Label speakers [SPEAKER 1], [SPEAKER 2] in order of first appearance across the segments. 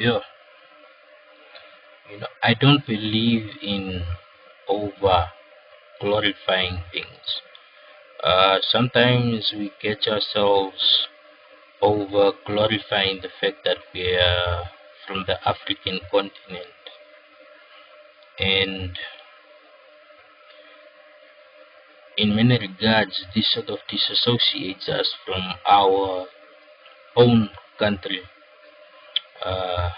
[SPEAKER 1] Yeah, I don't believe in over glorifying things. Sometimes we catch ourselves over glorifying the fact that we are from the African continent, and in many regards, this sort of disassociates us from our own country. Uh,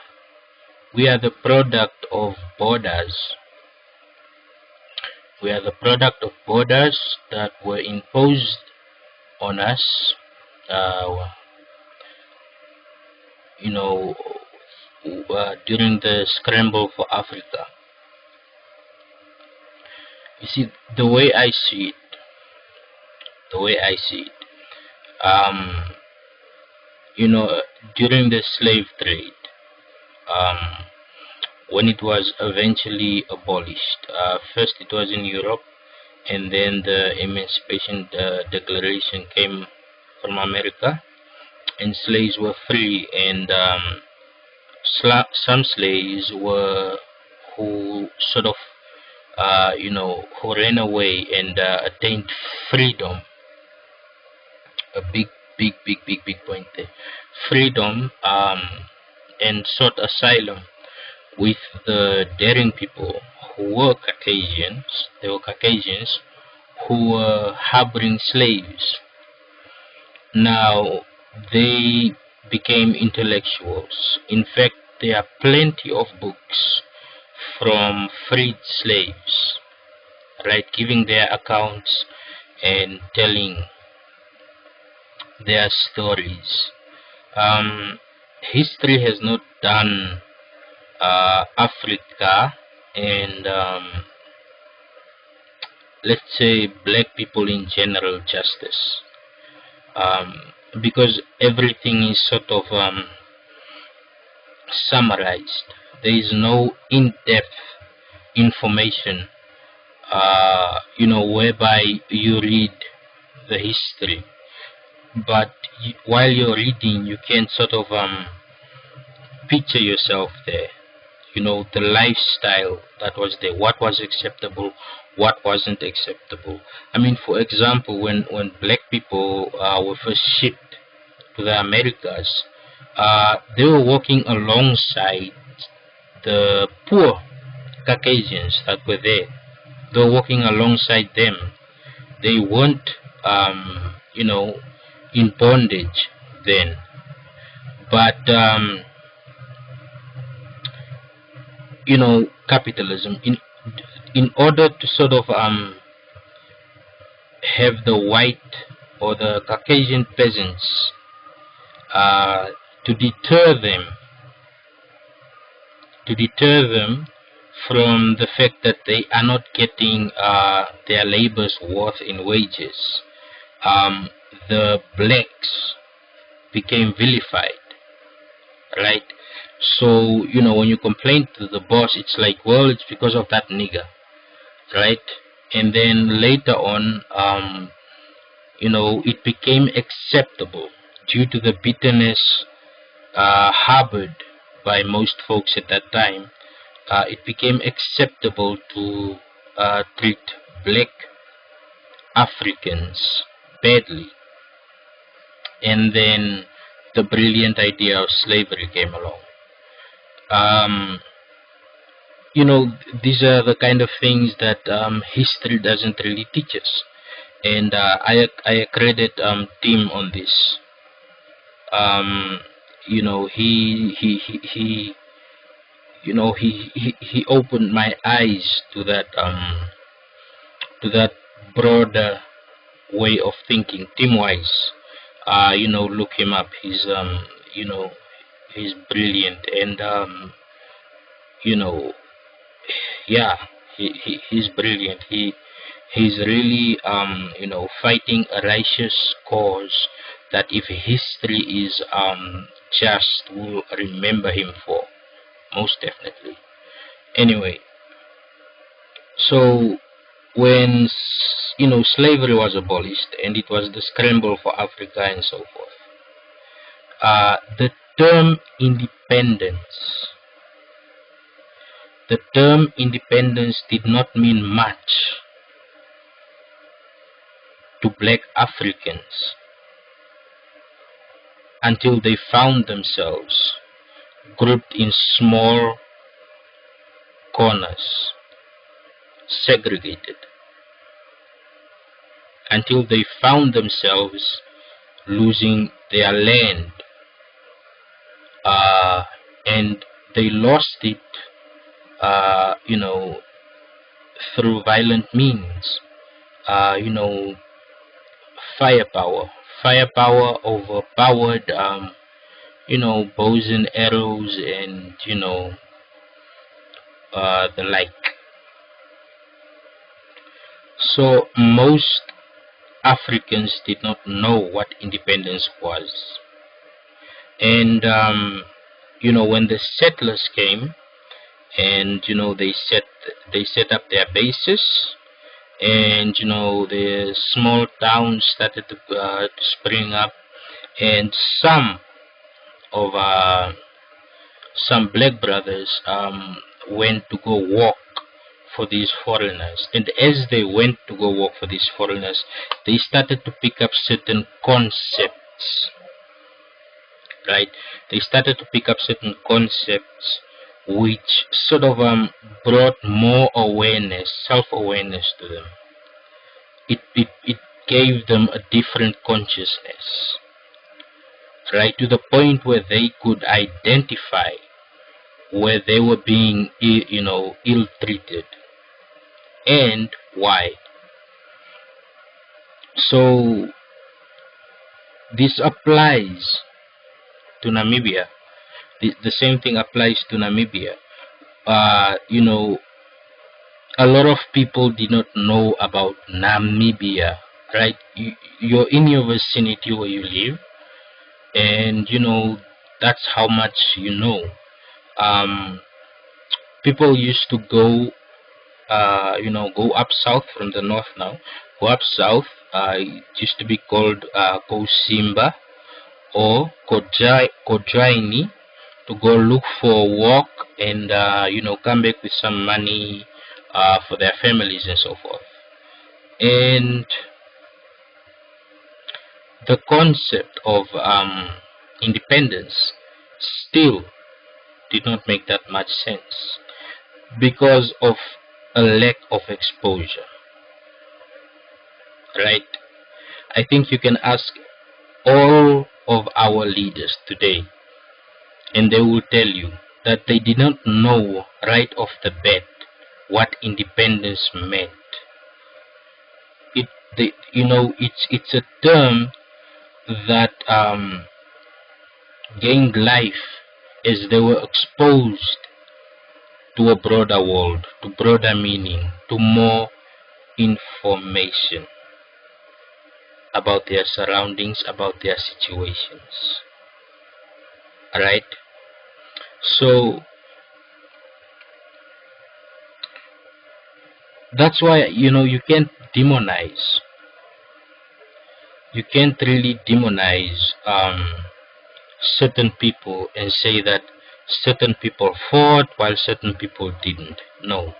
[SPEAKER 1] we are the product of borders. We are the product of borders that were imposed on us, uh, you know, during the scramble for Africa. You see, the way I see it, um, during the slave trade, um, when it was eventually abolished, first it was in Europe, and then the Emancipation Declaration came from America, and slaves were free, and some slaves were who sort of who ran away and attained freedom. A big point there. Freedom, and sought asylum with the daring people who were Caucasians. They were Caucasians who were harboring slaves. Now they became intellectuals. In fact, there are plenty of books from freed slaves, right, giving their accounts and telling their stories. History has not done Africa and let's say black people in general justice, um, because everything is sort of summarized. There is no in-depth information, whereby you read the history, but while you're reading, you can sort of picture yourself there. The lifestyle that was there, what was acceptable, what wasn't acceptable. I mean, for example, when black people were first shipped to the Americas, they were walking alongside the poor Caucasians that were there. They were walking alongside them. They weren't, in bondage then. But, capitalism, in order to sort of have the white or the Caucasian peasants to deter them from the fact that they are not getting their labor's worth in wages. The blacks became vilified, right? So, when you complain to the boss, it's like, well, it's because of that nigger, right? And then later on, it became acceptable due to the bitterness harbored by most folks at that time. It became acceptable to treat black Africans badly. And then the brilliant idea of slavery came along. These are the kind of things that history doesn't really teach us. And I credit Tim on this. He opened my eyes to that broader way of thinking. Tim Wise, look him up. He's he's brilliant, and yeah, he's brilliant. He's really fighting a righteous cause that, if history is just, will remember him for, most definitely. Anyway, so when slavery was abolished and it was the scramble for Africa and so forth, the term independence independence. The term independence did not mean much to black Africans until they found themselves grouped in small corners, segregated, until they found themselves losing their land, and they lost it, through violent means, firepower. Firepower overpowered, bows and arrows, and the like. So most Africans did not know what independence was, and when the settlers came, and they set up their bases, and the small towns started to spring up, and of some black brothers went to go walk for these foreigners, and as they went to go walk for these foreigners, they started to pick up certain concepts, right? They started to pick up certain concepts which sort of brought more awareness, self-awareness to them. It gave them a different consciousness, right, to the point where they could identify where they were being ill-treated and why. So this applies to Namibia. The same thing applies to Namibia. A lot of people did not know about Namibia, right? You're in your vicinity where you live, and that's how much you know. People used to go up south from the north now. Go up south. It used to be called Kosimba or Kojaini, to go look for work and come back with some money for their families and so forth. And the concept of independence still did not make that much sense because of a lack of exposure, right? I think you can ask all of our leaders today, and they will tell you that they did not know right off the bat what independence meant. It's a term that gained life as they were exposed to a broader world, to broader meaning, to more information about their surroundings, about their situations. Alright? So that's why you can't demonize. You can't really demonize certain people and say that certain people fought while certain people didn't. No.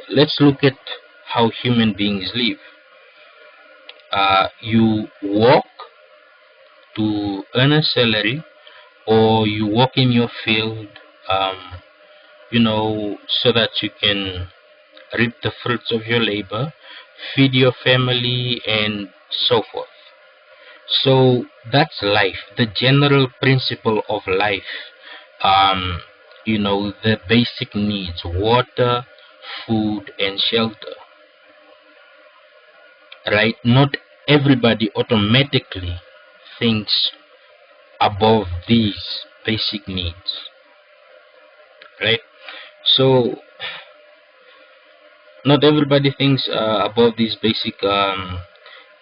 [SPEAKER 1] Let's look at how human beings live. You work to earn a salary, or you work in your field, so that you can reap the fruits of your labor, feed your family, and so forth. So that's life, the general principle of life. The basic needs: water, food, and shelter. Right? Not everybody automatically thinks above these basic needs. Right? So not everybody thinks above these basic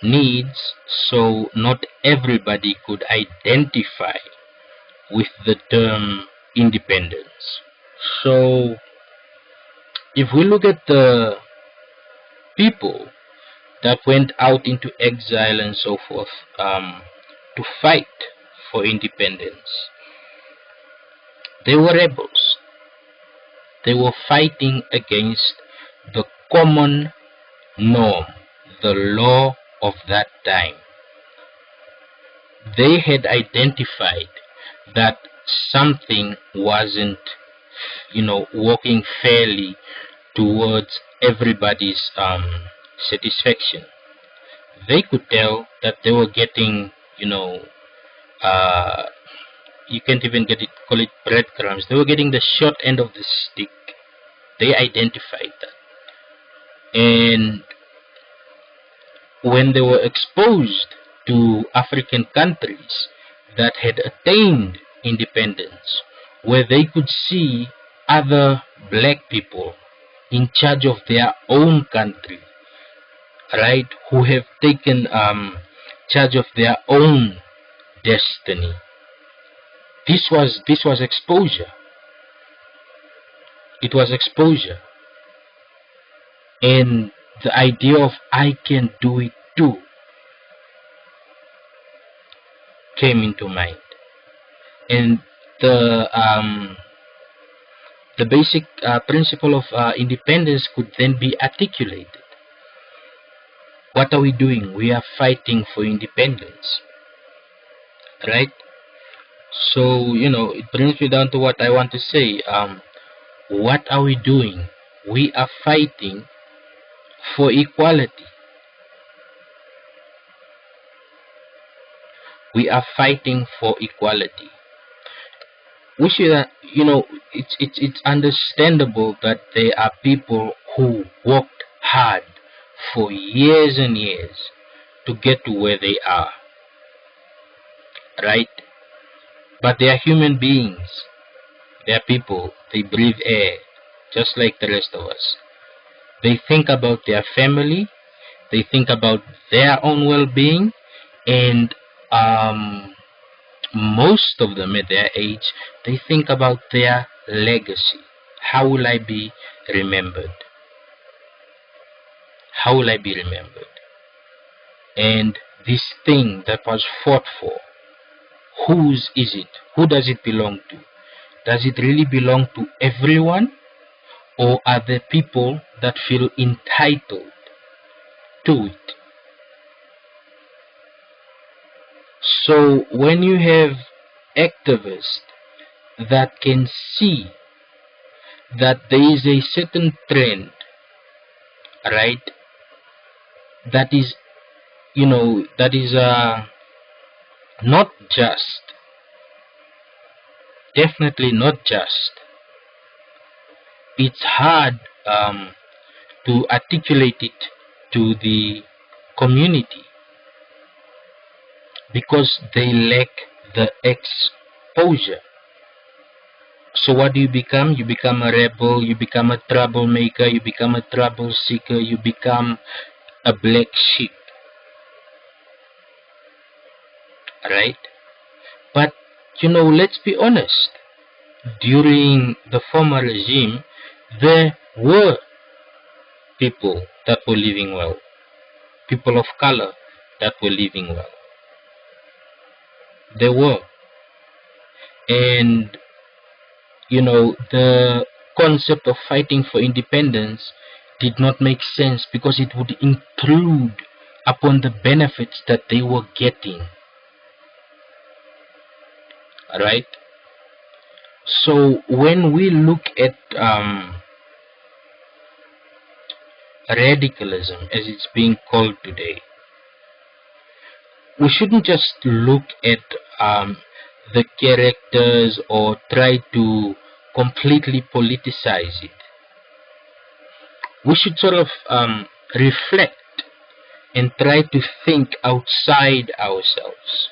[SPEAKER 1] needs, so not everybody could identify with the term independence. So if we look at the people that went out into exile and so forth to fight for independence, They were rebels. They were fighting against the common norm, the law of that time. They had identified that something wasn't, working fairly towards everybody's satisfaction. They could tell that they were getting, uh, you can't even call it breadcrumbs. They were getting the short end of the stick. They identified that. And when they were exposed to African countries that had attained independence, where they could see other black people in charge of their own country, right, who have taken charge of their own destiny. This was exposure. It was exposure. And the idea of I can do it too came into mind. And the basic principle of independence could then be articulated. What are we doing? We are fighting for independence, right? So, it brings me down to what I want to say. What are we doing? We are fighting for equality. We are fighting for equality. We should, it's understandable that there are people who worked hard for years and years to get to where they are, right? But they are human beings. They are people. They breathe air, just like the rest of us. They think about their family. They think about their own well-being, and most of them at their age, they think about their legacy. How will I be remembered? How will I be remembered? And this thing that was fought for, whose is it? Who does it belong to? Does it really belong to everyone? Or are there people that feel entitled to it? So when you have activists that can see that there is a certain trend, right, that is, not just, definitely not just, it's hard to articulate it to the community because they lack the exposure. So what do you become? You become a rebel, you become a troublemaker, you become a trouble seeker, you become a black sheep. Right? But, let's be honest. During the former regime, there were people that were living well. People of color that were living well. There were. And, the concept of fighting for independence did not make sense because it would intrude upon the benefits that they were getting. Right? So when we look at radicalism as it's being called today, we shouldn't just look at the characters or try to completely politicize it. We should sort of reflect and try to think outside ourselves.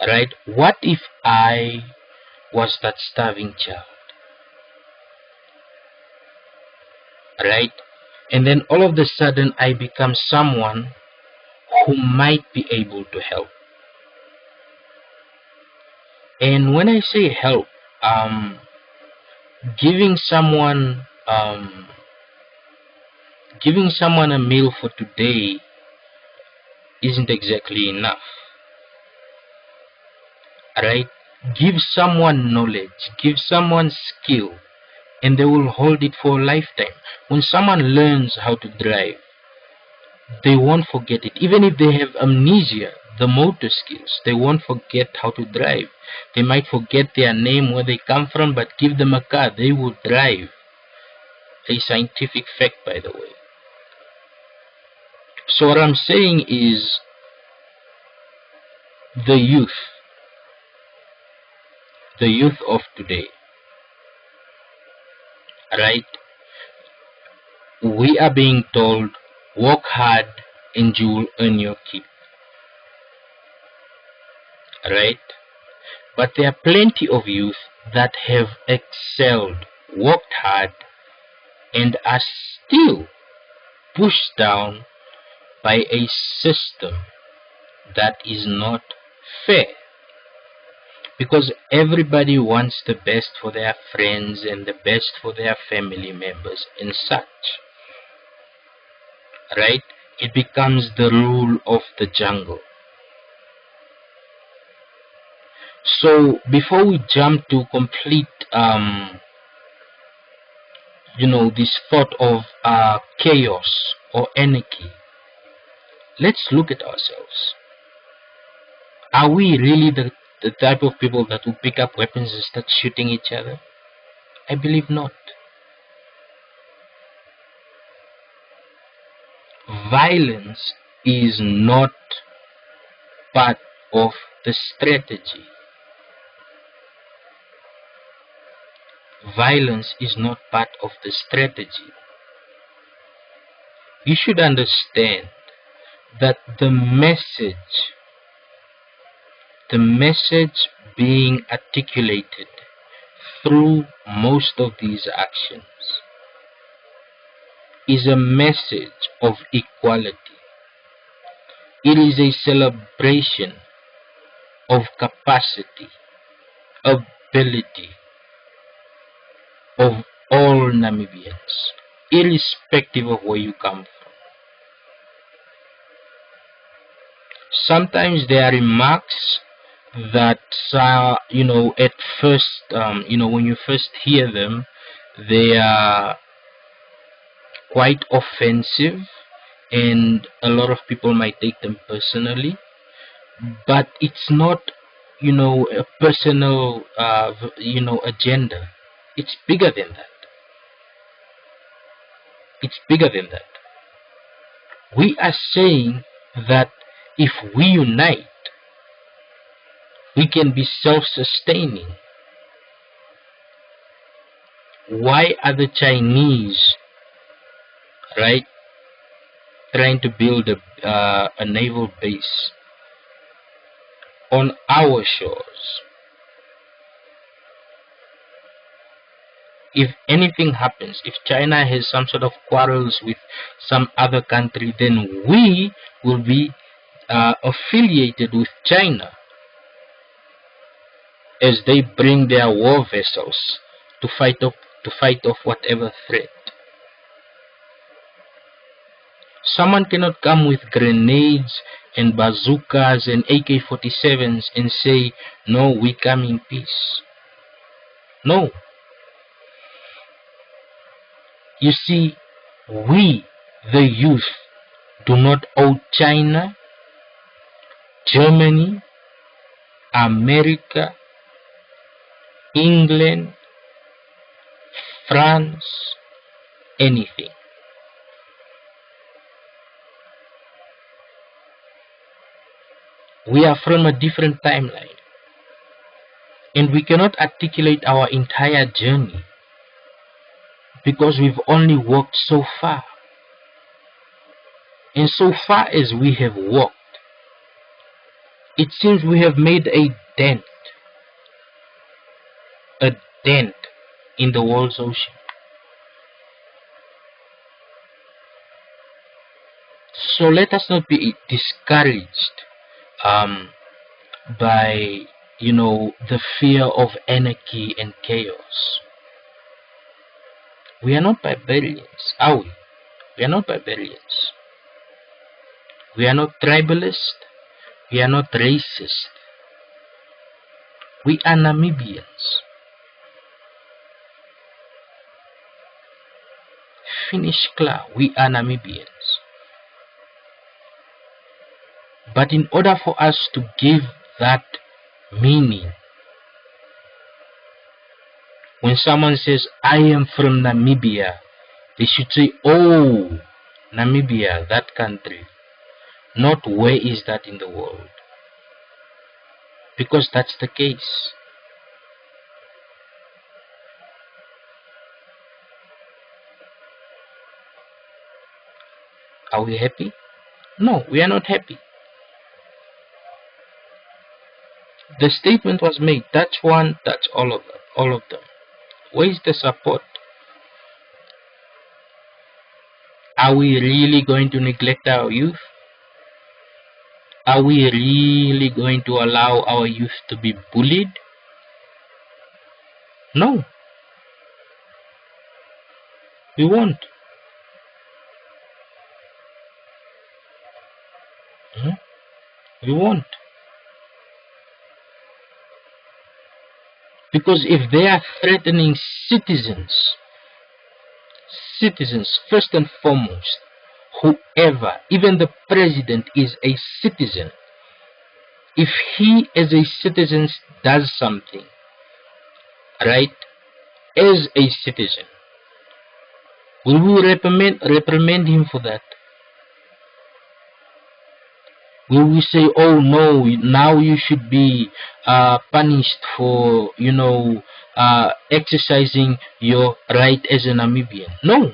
[SPEAKER 1] Right? What if I was that starving child? Right? And then all of a sudden I become someone who might be able to help. And when I say help, giving someone a meal for today isn't exactly enough. Right? Give someone knowledge, give someone skill, and they will hold it for a lifetime. When someone learns how to drive, they won't forget it. Even if they have amnesia, the motor skills, they won't forget how to drive. They might forget their name, where they come from, but give them a car, they will drive. A scientific fact, by the way. So what I'm saying is, the youth of today, right? We are being told, work hard and you will earn your keep, right? But there are plenty of youth that have excelled, worked hard, and are still pushed down by a system that is not fair. Because everybody wants the best for their friends and the best for their family members and such, right? It becomes the rule of the jungle. So before we jump to complete this thought of chaos or anarchy, let's look at ourselves. Are we really the type of people that will pick up weapons and start shooting each other? I believe not. Violence is not part of the strategy. Violence is not part of the strategy. You should understand that the message being articulated through most of these actions is a message of equality. It is a celebration of capacity, ability of all Namibians, irrespective of where you come from. Sometimes there are remarks that at first, when you first hear them, they are quite offensive, and a lot of people might take them personally. But it's not, a personal, agenda. It's bigger than that. It's bigger than that. We are saying that if we unite, we can be self-sustaining. Why are the Chinese, right, trying to build a naval base on our shores? If anything happens, if China has some sort of quarrels with some other country, then we will be affiliated with China as they bring their war vessels to fight off whatever threat. Someone cannot come with grenades and bazookas and AK-47s and say, no, we come in peace. No. You see, we, the youth, do not owe China, Germany, America, England, France, anything. We are from a different timeline, and we cannot articulate our entire journey because we've only walked so far. And so far as we have walked, it seems we have made a dent in the world's ocean. So let us not be discouraged by the fear of anarchy and chaos. We are not barbarians, are we? We are not barbarians. We are not tribalist. We are not racist. We are Namibians. Finish clear. We are Namibians. But in order for us to give that meaning, when someone says, I am from Namibia, they should say, oh, Namibia, that country. Not where is that in the world. Because that's the case. Are we happy? No, we are not happy. The statement was made. That's one, that's all of them. All of them. Where is the support? Are we really going to neglect our youth? Are we really going to allow our youth to be bullied? No. We won't. We won't. Because if they are threatening citizens, first and foremost, whoever, even the president is a citizen. If he as a citizen does something, right, as a citizen, will we reprimand him for that? Will we say, oh no, now you should be punished for, exercising your right as a Namibian? No.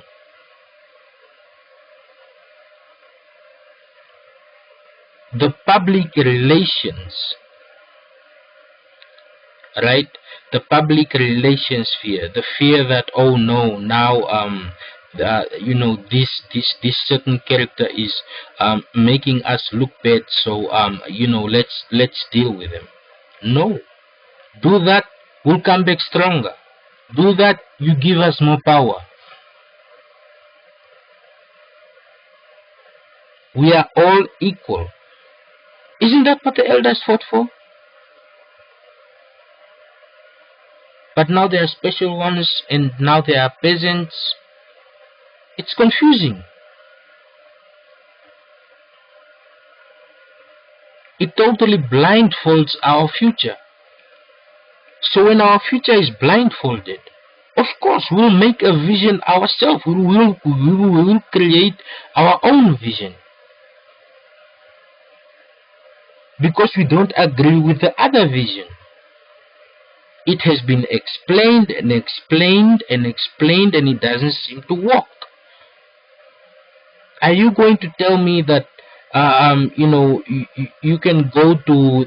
[SPEAKER 1] The public relations, right? The public relations fear, the fear that, oh no, now this certain character is making us look bad, so let's deal with him. No. Do that, we'll come back stronger. Do that, you give us more power. We are all equal. Isn't that what the elders fought for? But now there are special ones, and now there are peasants. It's confusing. It totally blindfolds our future. So when our future is blindfolded, of course we'll make a vision ourselves. We will create our own vision. Because we don't agree with the other vision. It has been explained and explained and explained, and it doesn't seem to work. Are you going to tell me that you can go to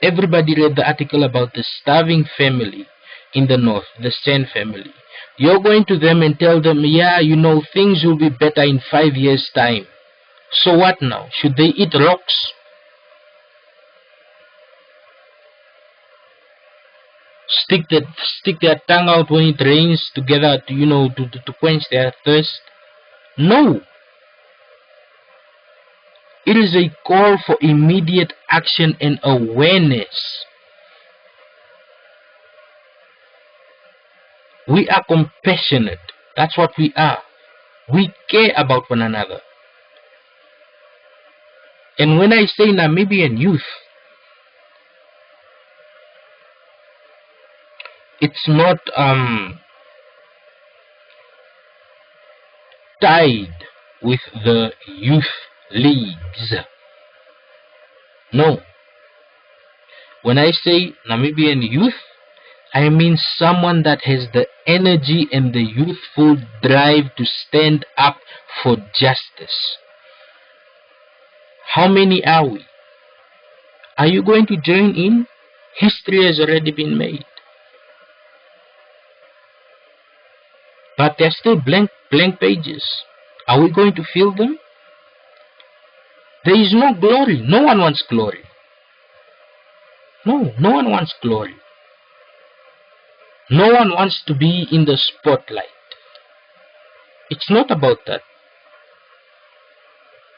[SPEAKER 1] everybody read the article about the starving family in the north, the Sen family. You're going to them and tell them, yeah, things will be better in 5 years' time. So what now? Should they eat rocks? Stick their tongue out when it rains together to quench their thirst? No. It is a call for immediate action and awareness. We are compassionate. That's what we are. We care about one another. And when I say Namibian youth, it's not tied with the youth leagues. No. When I say Namibian youth, I mean someone that has the energy and the youthful drive to stand up for justice. How many are we? Are you going to join in? History has already been made. But they're still blank pages. Are we going to fill them? There is no glory. No one wants glory. No one wants glory. No one wants to be in the spotlight. It's not about that.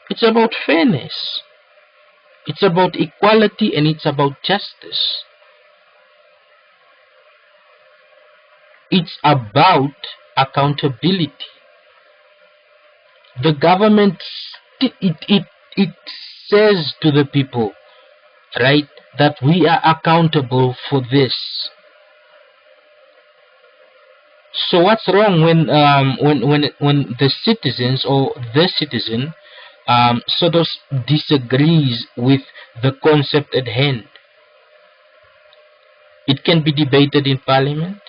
[SPEAKER 1] It's about fairness. It's about equality, and it's about justice. It's about accountability. The government, it says to the people, right, that we are accountable for this. So what's wrong when the citizens or the citizen sort of disagrees with the concept at hand? It can be debated in parliament,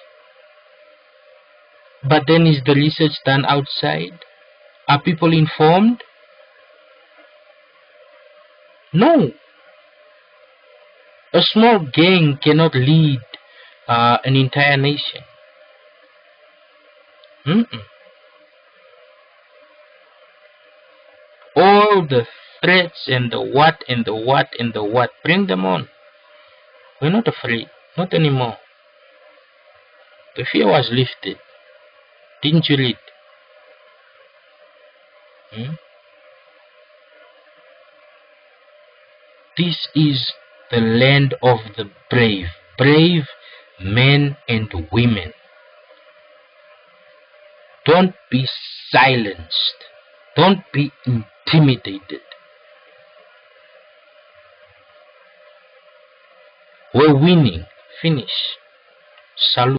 [SPEAKER 1] but then is the research done outside? Are people informed? No. A small gang cannot lead an entire nation. All the threats and the what and the what and the what, bring them on. We're not afraid, not anymore. The fear was lifted. Didn't you read? This is the land of the brave, brave men and women. Don't be silenced. Don't be intimidated. We're winning. Finish. Salute.